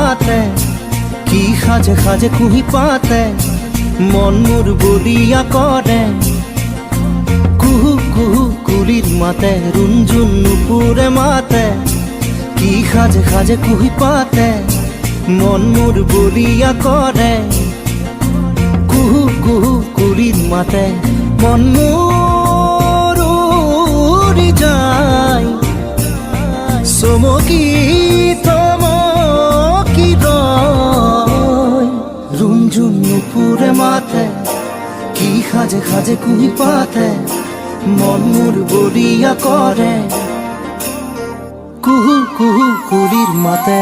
মাতে কি সাজে সাজে কুহি পাতে মন মোর বলিয়া করে কুহু কুহু কুলির মাতে রুঞ্জুন নুপুরে মাতে কি সাজে সাজে কুহি পাতে মন মোর বলিয়া করে কুহু কুহু কুলির মাতে মন মোর উড়ি যায় চমকি থমকি রয় রুঞ্জুন নুপুরে মাতে কি সাজে সাজে কুহি পাতে মন মোর বলিয়া করে কুহু কুহু কুলির মাতে